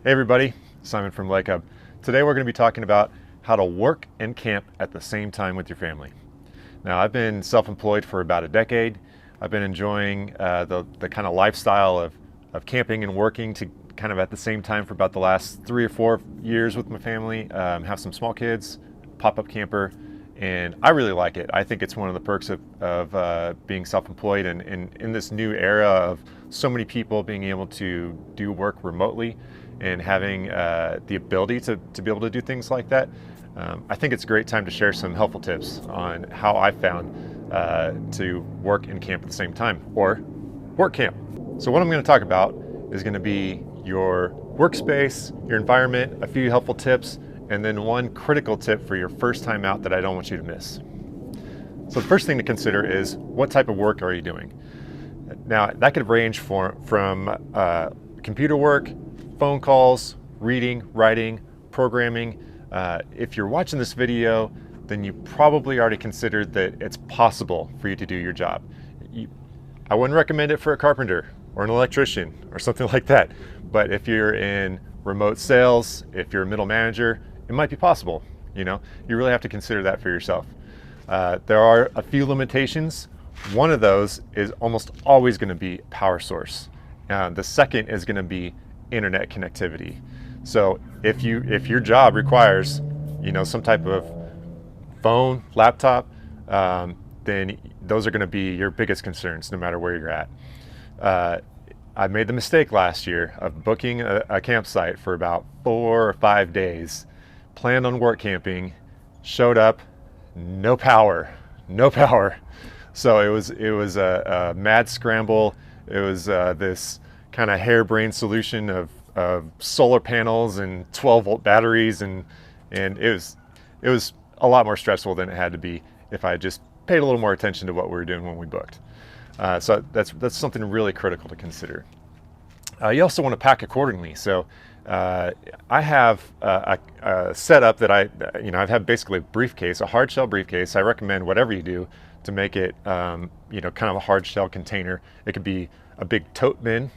Hey everybody, Simon from Lake Hub. Today we're going to be talking about how to work and camp at the same time with your family. Now I've been self-employed for about a decade. I've been enjoying the kind of lifestyle of camping and working to kind of at the same time for about the last 3 or 4 years with my family. Have some small kids, pop-up camper, and I really like it. I think it's one of the perks of being self-employed and in this new era of so many people being able to do work remotely and having the ability to be able to do things like that. I think it's a great time to share some helpful tips on how I found to work and camp at the same time, or work camp. So what I'm going to talk about is going to be your workspace, your environment, a few helpful tips, and then one critical tip for your first time out that I don't want you to miss. So the first thing to consider is, what type of work are you doing? Now that could range from computer work, phone calls, reading, writing, programming. If you're watching this video, then you probably already considered that it's possible for you to do your job. I wouldn't recommend it for a carpenter or an electrician or something like that. But if you're in remote sales, if you're a middle manager, it might be possible. You really have to consider that for yourself. There are a few limitations. One of those is almost always going to be power source. The second is going to be internet connectivity. So if your job requires some type of phone, laptop, then those are going to be your biggest concerns no matter where you're at. I made the mistake last year of booking a campsite for about 4 or 5 days, planned on work camping, showed up, no power. So it was a mad scramble. It was this kind of harebrained solution of solar panels and 12-volt batteries, and it was a lot more stressful than it had to be if I just paid a little more attention to what we were doing when we booked. So that's something really critical to consider. You also want to pack accordingly. So I have a setup that I've had basically a briefcase, a hard shell briefcase. I recommend whatever you do to make it kind of a hard shell container. It could be a big tote bin.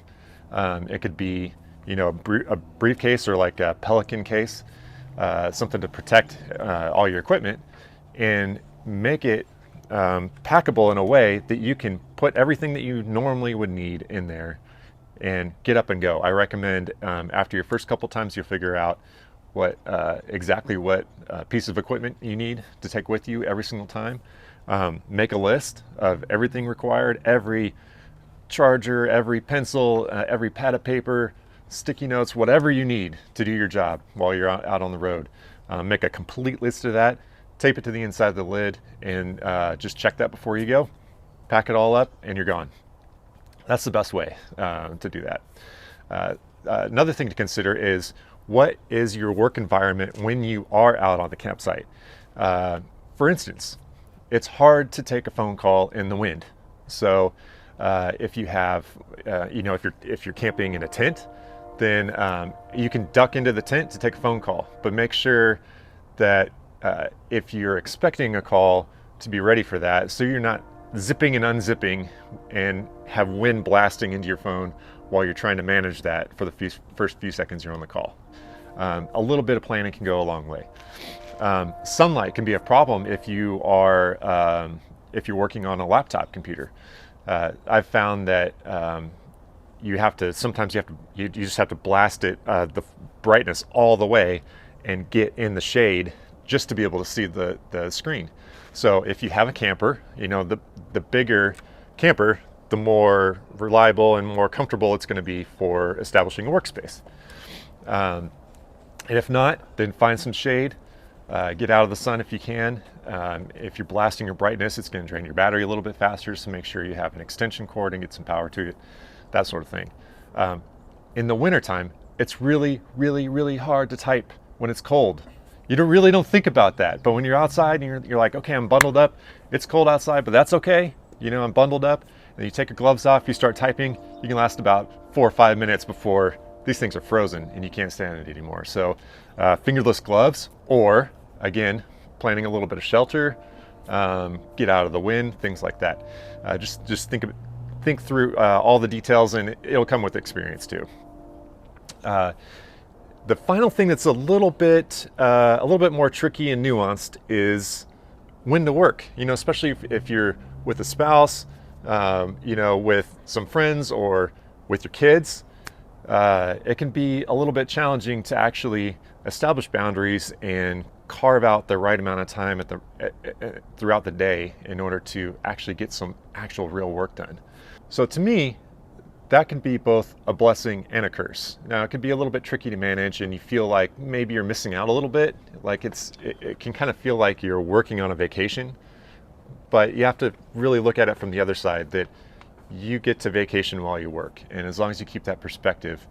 It could be a briefcase or like a Pelican case, something to protect all your equipment, and make it packable in a way that you can put everything that you normally would need in there and get up and go. I recommend after your first couple times you'll figure out exactly what piece of equipment you need to take with you every single time. Make a list of everything required, every charger, every pencil, every pad of paper, sticky notes, whatever you need to do your job while you're out on the road. Make a complete list of that, tape it to the inside of the lid, and just check that before you go. Pack it all up and you're gone. That's the best way to do that. Another thing to consider is, what is your work environment when you are out on the campsite? For instance, it's hard to take a phone call in the wind. So if you have, if you're camping in a tent, then you can duck into the tent to take a phone call. But make sure that if you're expecting a call, to be ready for that, so you're not zipping and unzipping and have wind blasting into your phone while you're trying to manage that for the first few seconds you're on the call. A little bit of planning can go a long way. Sunlight can be a problem if you're working on a laptop computer. I've found that you just have to blast it, the brightness all the way, and get in the shade just to be able to see the screen. So if you have a camper, the bigger camper, the more reliable and more comfortable it's going to be for establishing a workspace. And if not, then find some shade. Get out of the sun if you can. If you're blasting your brightness, it's going to drain your battery a little bit faster, so make sure you have an extension cord and get some power to it, that sort of thing. In the wintertime, it's really, really, really hard to type when it's cold. You really don't think about that, but when you're outside and you're like, okay, I'm bundled up, it's cold outside, but that's okay, I'm bundled up, and you take your gloves off, you start typing, you can last about 4 or 5 minutes before these things are frozen and you can't stand it anymore. So fingerless gloves, or again, planning a little bit of shelter, get out of the wind, things like that. Just think through all the details, and it'll come with experience too. The final thing that's a little bit more tricky and nuanced is when to work. Especially if you're with a spouse, with some friends or with your kids, it can be a little bit challenging to actually establish boundaries and carve out the right amount of time throughout the day in order to actually get some actual real work done. So to me, that can be both a blessing and a curse. Now, it can be a little bit tricky to manage, and you feel like maybe you're missing out a little bit. Like it can kind of feel like you're working on a vacation, but you have to really look at it from the other side, that you get to vacation while you work. And as long as you keep that perspective,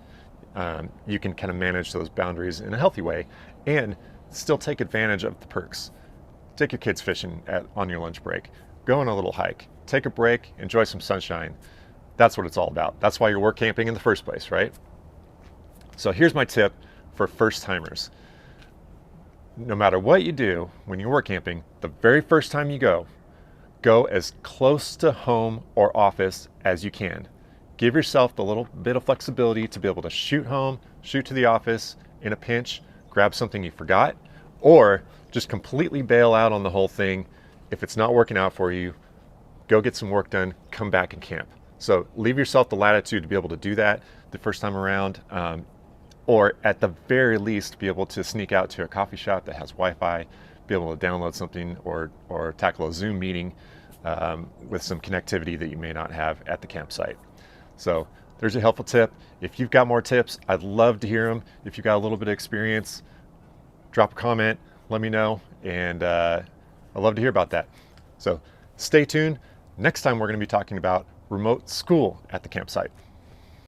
you can kind of manage those boundaries in a healthy way and still take advantage of the perks. Take your kids fishing on your lunch break. Go on a little hike. Take a break. Enjoy some sunshine. That's what it's all about. That's why you're work camping in the first place, right? So here's my tip for first timers. No matter what you do when you're work camping, the very first time you go as close to home or office as you can. Give yourself the little bit of flexibility to be able to shoot home, shoot to the office in a pinch, grab something you forgot, or just completely bail out on the whole thing. If it's not working out for you, go get some work done, come back and camp. So leave yourself the latitude to be able to do that the first time around, or at the very least be able to sneak out to a coffee shop that has Wi-Fi, be able to download something or tackle a Zoom meeting with some connectivity that you may not have at the campsite. So there's a helpful tip. If you've got more tips, I'd love to hear them. If you've got a little bit of experience, drop a comment, let me know, and I'd love to hear about that. So stay tuned. Next time we're going to be talking about remote school at the campsite.